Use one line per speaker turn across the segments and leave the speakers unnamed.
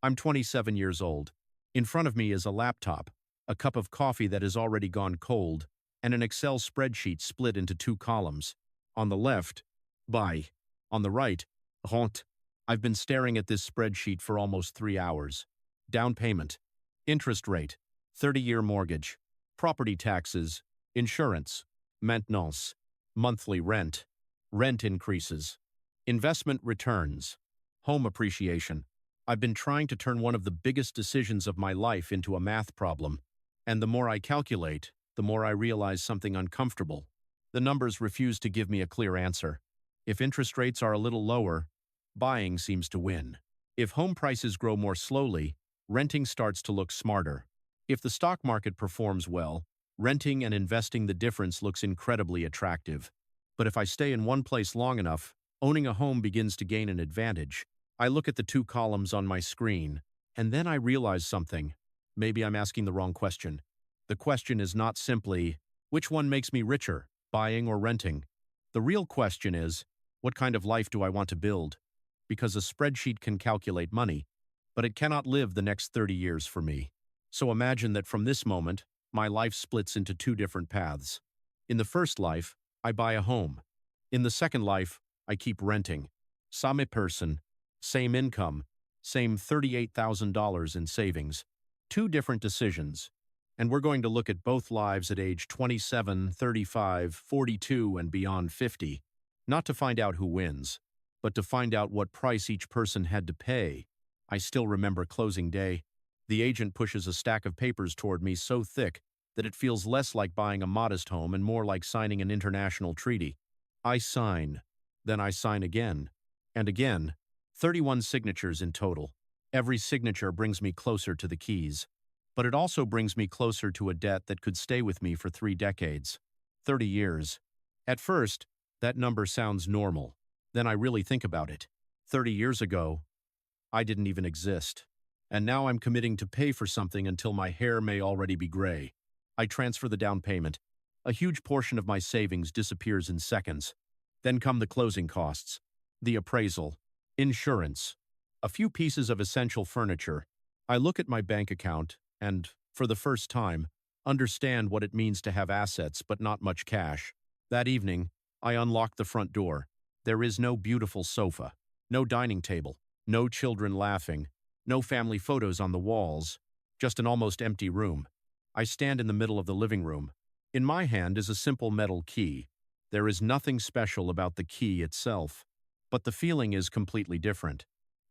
I'm 27 years old. In front of me is a laptop, a cup of coffee that has already gone cold, and an Excel spreadsheet split into two columns. On the left, buy. On the right, rent. I've been staring at this spreadsheet for almost 3 hours. Down payment, interest rate, 30-year mortgage, property taxes, insurance, maintenance, monthly rent, rent increases, investment returns, home appreciation. I've been trying to turn one of the biggest decisions of my life into a math problem, and the more I calculate, the more I realize something uncomfortable. The numbers refuse to give me a clear answer. If interest rates are a little lower, buying seems to win. If home prices grow more slowly, renting starts to look smarter. If the stock market performs well, renting and investing the difference looks incredibly attractive. But if I stay in one place long enough, owning a home begins to gain an advantage. I look at the two columns on my screen, and then I realize something. Maybe I'm asking the wrong question. The question is not simply, which one makes me richer, buying or renting? The real question is, what kind of life do I want to build? Because a spreadsheet can calculate money, but it cannot live the next 30 years for me. So imagine that from this moment, my life splits into two different paths. In the first life, I buy a home. In the second life, I keep renting. Same person, same income, same $38,000 in savings. Two different decisions. And we're going to look at both lives at age 27, 35, 42, and beyond 50. Not to find out who wins, but to find out what price each person had to pay. I still remember closing day. The agent pushes a stack of papers toward me so thick that it feels less like buying a modest home and more like signing an international treaty. I sign, then I sign again, and again. 31 signatures in total. Every signature brings me closer to the keys. But it also brings me closer to a debt that could stay with me for 3 decades. 30 years. At first, that number sounds normal. Then I really think about it. 30 years ago, I didn't even exist. And now I'm committing to pay for something until my hair may already be gray. I transfer the down payment. A huge portion of my savings disappears in seconds. Then come the closing costs, the appraisal, insurance, a few pieces of essential furniture. I look at my bank account and, for the first time, understand what it means to have assets but not much cash. That evening, I unlock the front door. There is no beautiful sofa, no dining table, no children laughing, no family photos on the walls, just an almost empty room. I stand in the middle of the living room. In my hand is a simple metal key. There is nothing special about the key itself, but the feeling is completely different.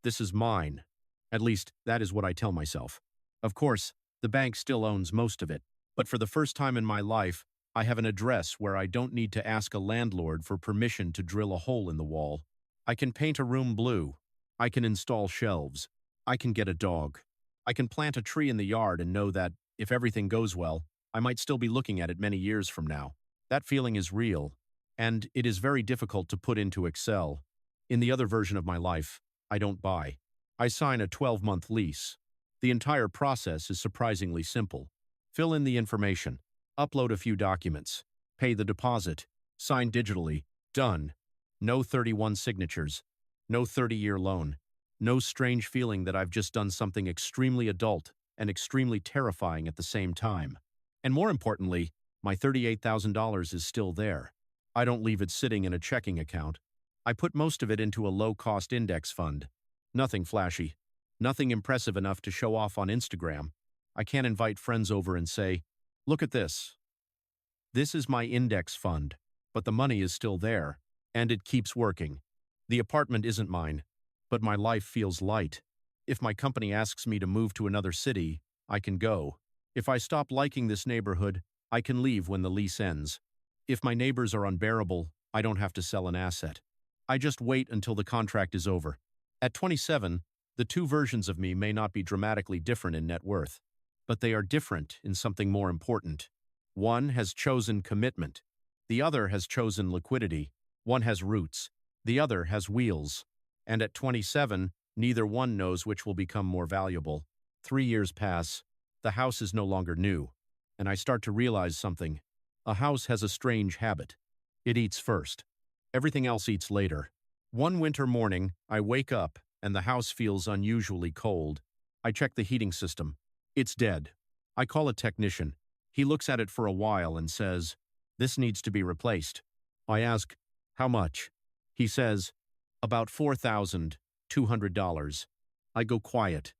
This is mine. At least, that is what I tell myself. Of course, the bank still owns most of it, but for the first time in my life, I have an address where I don't need to ask a landlord for permission to drill a hole in the wall. I can paint a room blue. I can install shelves. I can get a dog. I can plant a tree in the yard and know that, if everything goes well, I might still be looking at it many years from now. That feeling is real, and it is very difficult to put into Excel. In the other version of my life, I don't buy. I sign a 12-month lease. The entire process is surprisingly simple. Fill in the information, upload a few documents, pay the deposit, sign digitally, done. No 31 signatures, no 30-year loan, no strange feeling that I've just done something extremely adult and extremely terrifying at the same time. And more importantly, my $38,000 is still there. I don't leave it sitting in a checking account. I put most of it into a low-cost index fund. Nothing flashy. Nothing impressive enough to show off on Instagram. I can't invite friends over and say, "Look at this. This is my index fund," but the money is still there, and it keeps working. The apartment isn't mine, but my life feels light. If my company asks me to move to another city, I can go. If I stop liking this neighborhood, I can leave when the lease ends. If my neighbors are unbearable, I don't have to sell an asset. I just wait until the contract is over. At 27, the two versions of me may not be dramatically different in net worth, but they are different in something more important. One has chosen commitment. The other has chosen liquidity. One has roots. The other has wheels. And at 27, neither one knows which will become more valuable. 3 years pass. The house is no longer new. And I start to realize something. A house has a strange habit. It eats first. Everything else eats later. One winter morning, I wake up, and the house feels unusually cold. I check the heating system. It's dead. I call a technician. He looks at it for a while and says, "This needs to be replaced." I ask, "How much?" He says, "About $4,200. I go quiet,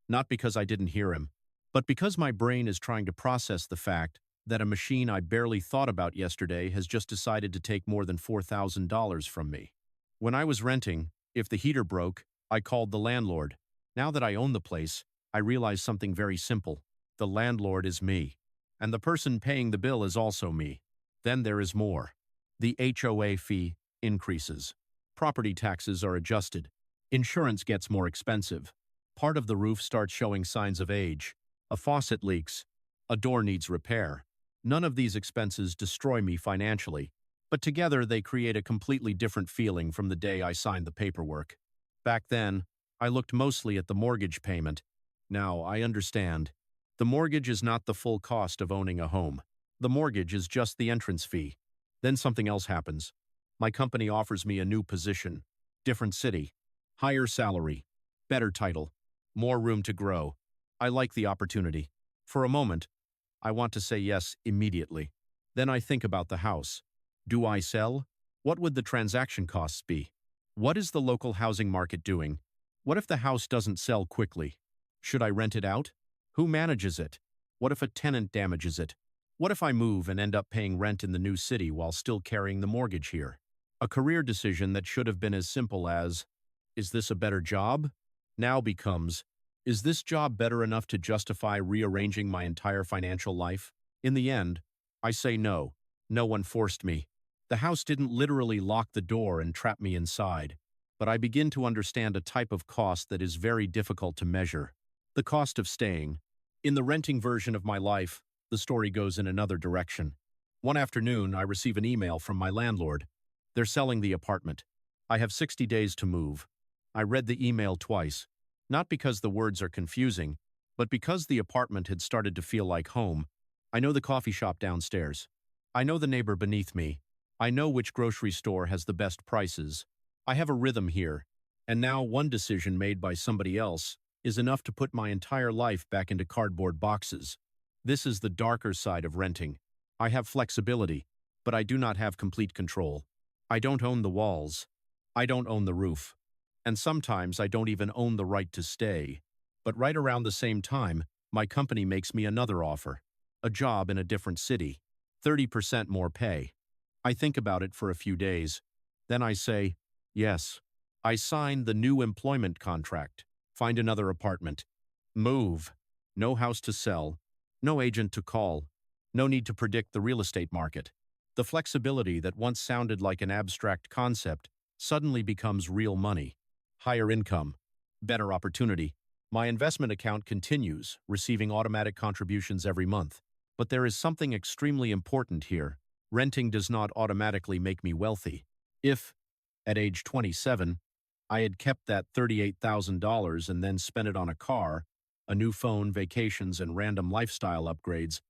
not because I didn't hear him, but because my brain is trying to process the fact that a machine I barely thought about yesterday has just decided to take more than $4,000 from me. When I was renting, if the heater broke, I called the landlord. Now that I own the place, I realize something very simple. The landlord is me, and the person paying the bill is also me. Then there is more. The HOA fee increases. Property taxes are adjusted. Insurance gets more expensive. Part of the roof starts showing signs of age. A faucet leaks. A door needs repair. None of these expenses destroy me financially, but together they create a completely different feeling from the day I signed the paperwork. Back then, I looked mostly at the mortgage payment. Now, I understand. The mortgage is not the full cost of owning a home. The mortgage is just the entrance fee. Then something else happens. My company offers me a new position, different city, higher salary, better title, more room to grow. I like the opportunity. For a moment, I want to say yes immediately. Then I think about the house. Do I sell? What would the transaction costs be? What is the local housing market doing? What if the house doesn't sell quickly? Should I rent it out? Who manages it? What if a tenant damages it? What if I move and end up paying rent in the new city while still carrying the mortgage here? A career decision that should have been as simple as, is this a better job? Now becomes, is this job better enough to justify rearranging my entire financial life? In the end, I say no. No one forced me. The house didn't literally lock the door and trap me inside, but I begin to understand a type of cost that is very difficult to measure. The cost of staying. In the renting version of my life, the story goes in another direction. One afternoon, I receive an email from my landlord. They're selling the apartment. I have 60 days to move. I read the email twice, not because the words are confusing, but because the apartment had started to feel like home. I know the coffee shop downstairs. I know the neighbor beneath me. I know which grocery store has the best prices. I have a rhythm here, and now one decision made by somebody else is enough to put my entire life back into cardboard boxes. This is the darker side of renting. I have flexibility, but I do not have complete control. I don't own the walls. I don't own the roof. And sometimes I don't even own the right to stay. But right around the same time, my company makes me another offer. A job in a different city. 30% more pay. I think about it for a few days. Then I say, yes. I sign the new employment contract. Find another apartment. Move. No house to sell. No agent to call. No need to predict the real estate market. The flexibility that once sounded like an abstract concept suddenly becomes real money. Higher income. Better opportunity. My investment account continues, receiving automatic contributions every month. But there is something extremely important here. Renting does not automatically make me wealthy. If, at age 27, I had kept that $38,000 and then spent it on a car, a new phone, vacations, and random lifestyle upgrades,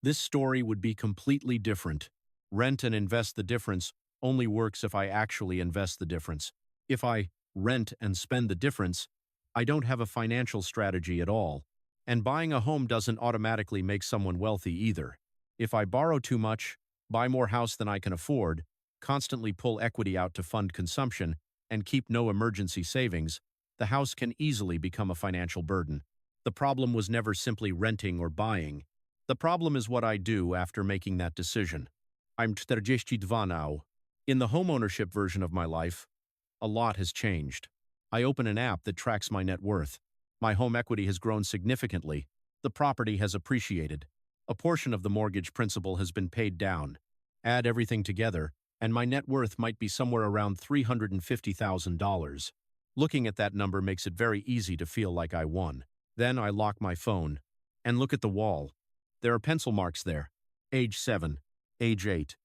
this story would be completely different. Rent and invest the difference only works if I actually invest the difference. If I rent and spend the difference, I don't have a financial strategy at all. And buying a home doesn't automatically make someone wealthy either. If I borrow too much, buy more house than I can afford, constantly pull equity out to fund consumption, and keep no emergency savings, the house can easily become a financial burden. The problem was never simply renting or buying. The problem is what I do after making that decision. I'm 42 now. In the homeownership version of my life, a lot has changed. I open an app that tracks my net worth. My home equity has grown significantly. The property has appreciated. A portion of the mortgage principal has been paid down. Add everything together, and my net worth might be somewhere around $350,000. Looking at that number makes it very easy to feel like I won. Then I lock my phone and look at the wall. There are pencil marks there. Age 7, age 8,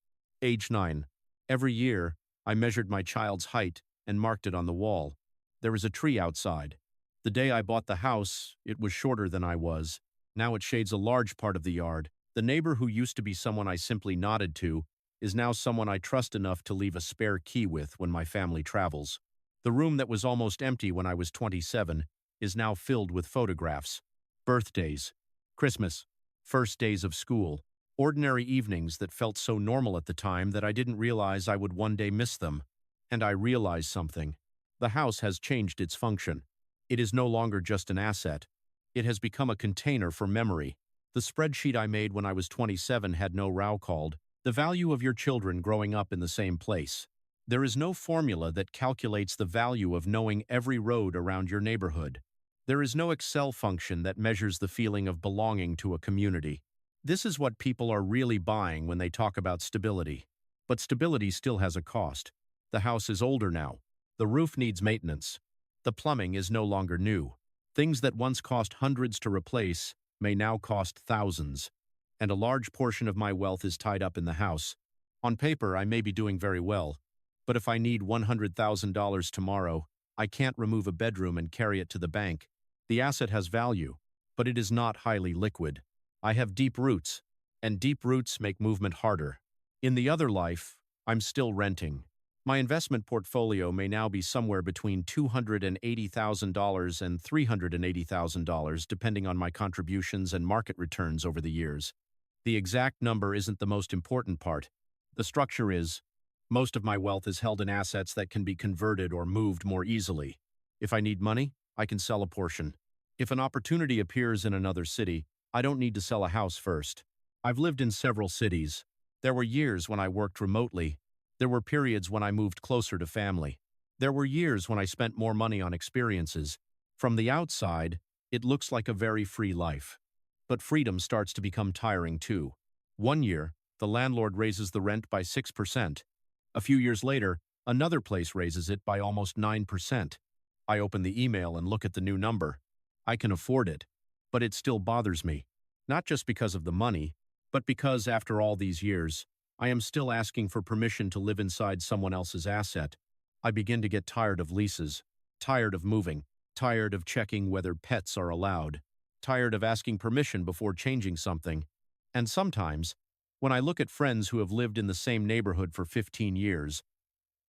age 9. Every year, I measured my child's height and marked it on the wall. There is a tree outside. The day I bought the house, it was shorter than I was. Now it shades a large part of the yard. The neighbor who used to be someone I simply nodded to is now someone I trust enough to leave a spare key with when my family travels. The room that was almost empty when I was 27 is now filled with photographs. Birthdays, Christmas, first days of school, ordinary evenings that felt so normal at the time that I didn't realize I would one day miss them. And I realized something. The house has changed its function. It is no longer just an asset. It has become a container for memory. The spreadsheet I made when I was 27 had no row called "The value of your children growing up in the same place." There is no formula that calculates the value of knowing every road around your neighborhood. There is no Excel function that measures the feeling of belonging to a community. This is what people are really buying when they talk about stability. But stability still has a cost. The house is older now. The roof needs maintenance. The plumbing is no longer new. Things that once cost hundreds to replace may now cost thousands. And a large portion of my wealth is tied up in the house. On paper, I may be doing very well. But if I need $100,000 tomorrow, I can't remove a bedroom and carry it to the bank. The asset has value, but it is not highly liquid. I have deep roots, and deep roots make movement harder. In the other life, I'm still renting. My investment portfolio may now be somewhere between $280,000 and $380,000, depending on my contributions and market returns over the years. The exact number isn't the most important part. The structure is. Most of my wealth is held in assets that can be converted or moved more easily. If I need money, I can sell a portion. If an opportunity appears in another city, I don't need to sell a house first. I've lived in several cities. There were years when I worked remotely. There were periods when I moved closer to family. There were years when I spent more money on experiences. From the outside, it looks like a very free life. But freedom starts to become tiring too. One year, the landlord raises the rent by 6%. A few years later, another place raises it by almost 9%. I open the email and look at the new number. I can afford it, but it still bothers me. Not just because of the money, but because after all these years, I am still asking for permission to live inside someone else's asset. I begin to get tired of leases, tired of moving, tired of checking whether pets are allowed, tired of asking permission before changing something. And sometimes, when I look at friends who have lived in the same neighborhood for 15 years,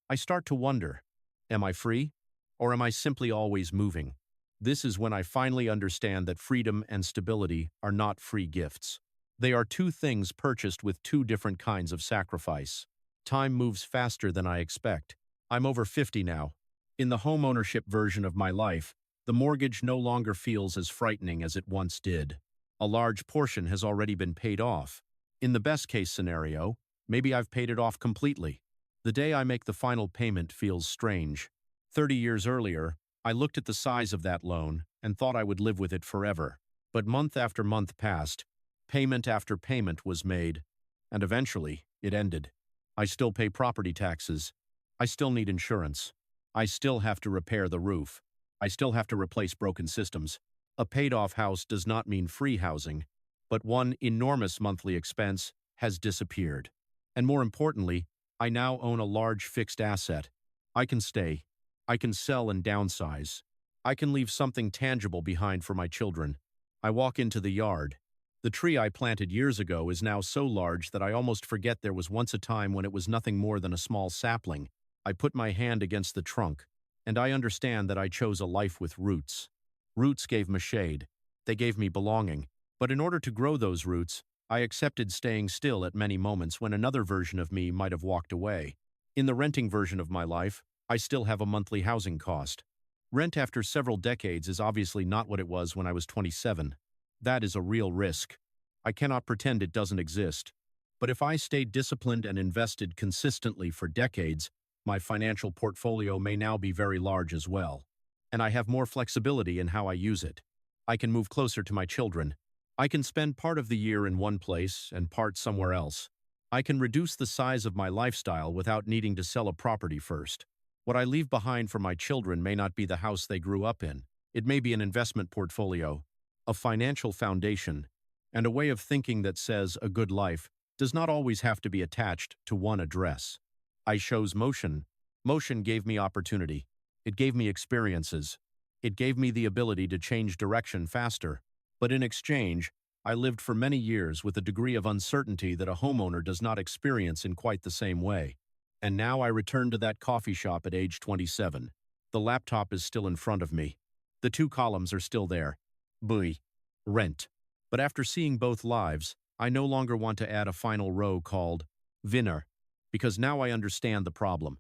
I start to wonder, am I free? Or am I simply always moving? This is when I finally understand that freedom and stability are not free gifts. They are two things purchased with two different kinds of sacrifice. Time moves faster than I expect. I'm over 50 now. In the homeownership version of my life, the mortgage no longer feels as frightening as it once did. A large portion has already been paid off. In the best-case scenario, maybe I've paid it off completely. The day I make the final payment feels strange. 30 years earlier, I looked at the size of that loan and thought I would live with it forever. But month after month passed, payment after payment was made, and eventually it ended. I still pay property taxes. I still need insurance. I still have to repair the roof. I still have to replace broken systems. A paid-off house does not mean free housing, but one enormous monthly expense has disappeared. And more importantly, I now own a large fixed asset. I can stay. I can sell and downsize. I can leave something tangible behind for my children. I walk into the yard. The tree I planted years ago is now so large that I almost forget there was once a time when it was nothing more than a small sapling. I put my hand against the trunk, and I understand that I chose a life with roots. Roots gave me shade. They gave me belonging. But in order to grow those roots, I accepted staying still at many moments when another version of me might have walked away. In the renting version of my life, I still have a monthly housing cost. Rent after several decades is obviously not what it was when I was 27. That is a real risk. I cannot pretend it doesn't exist. But if I stayed disciplined and invested consistently for decades, my financial portfolio may now be very large as well. And I have more flexibility in how I use it. I can move closer to my children. I can spend part of the year in one place and part somewhere else. I can reduce the size of my lifestyle without needing to sell a property first. What I leave behind for my children may not be the house they grew up in. It may be an investment portfolio, a financial foundation, and a way of thinking that says a good life does not always have to be attached to one address. I chose motion. Motion gave me opportunity. It gave me experiences. It gave me the ability to change direction faster. But in exchange, I lived for many years with a degree of uncertainty that a homeowner does not experience in quite the same way. And now I return to that coffee shop at age 27. The laptop is still in front of me. The two columns are still there. Bui. Rent. But after seeing both lives, I no longer want to add a final row called Vinner, because now I understand the problem.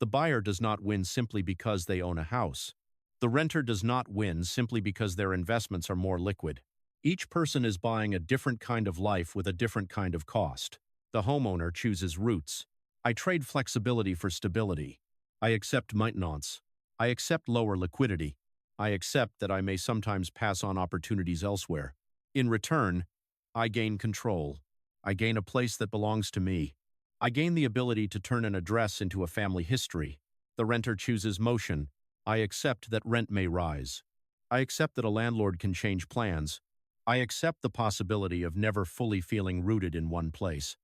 The buyer does not win simply because they own a house. The renter does not win simply because their investments are more liquid. Each person is buying a different kind of life with a different kind of cost. The homeowner chooses roots. I trade flexibility for stability. I accept maintenance. I accept lower liquidity. I accept that I may sometimes pass on opportunities elsewhere. In return, I gain control. I gain a place that belongs to me. I gain the ability to turn an address into a family history. The renter chooses motion. I accept that rent may rise. I accept that a landlord can change plans. I accept the possibility of never fully feeling rooted in one place.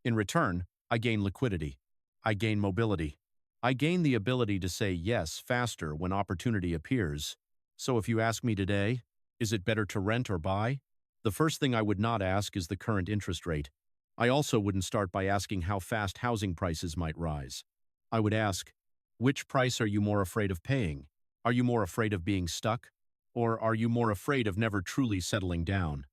In return, I gain liquidity. I gain mobility. I gain the ability to say yes faster when opportunity appears. So if you ask me today, is it better to rent or buy? The first thing I would not ask is the current interest rate. I also wouldn't start by asking how fast housing prices might rise. I would ask, which price are you more afraid of paying? Are you more afraid of being stuck? Or are you more afraid of never truly settling down?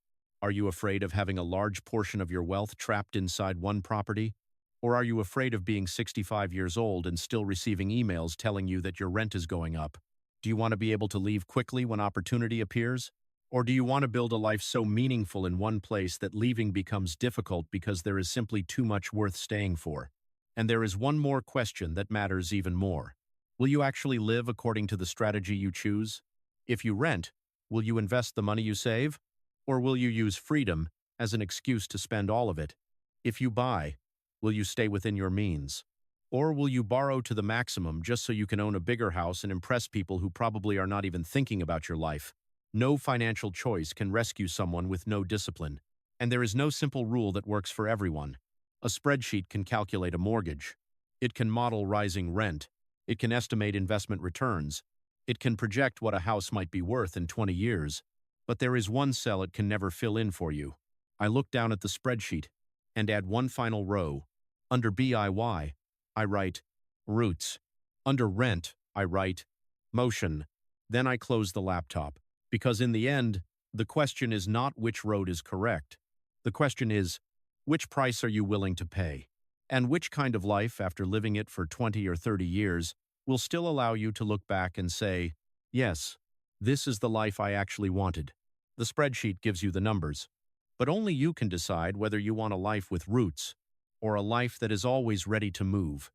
Are you afraid of having a large portion of your wealth trapped inside one property? Or are you afraid of being 65 years old and still receiving emails telling you that your rent is going up? Do you want to be able to leave quickly when opportunity appears? Or do you want to build a life so meaningful in one place that leaving becomes difficult because there is simply too much worth staying for? And there is one more question that matters even more. Will you actually live according to the strategy you choose? If you rent, will you invest the money you save? Or will you use freedom as an excuse to spend all of it? If you buy, will you stay within your means? Or will you borrow to the maximum just so you can own a bigger house and impress people who probably are not even thinking about your life? No financial choice can rescue someone with no discipline, and there is no simple rule that works for everyone. A spreadsheet can calculate a mortgage. It can model rising rent. It can estimate investment returns. It can project what a house might be worth in 20 years. But there is one cell it can never fill in for you. I look down at the spreadsheet and add one final row. Under BIY, I write roots. Under rent, I write motion. Then I close the laptop. Because in the end, the question is not which road is correct. The question is, which price are you willing to pay? And which kind of life, after living it for 20 or 30 years, will still allow you to look back and say, yes, this is the life I actually wanted. The spreadsheet gives you the numbers, but only you can decide whether you want a life with roots or a life that is always ready to move.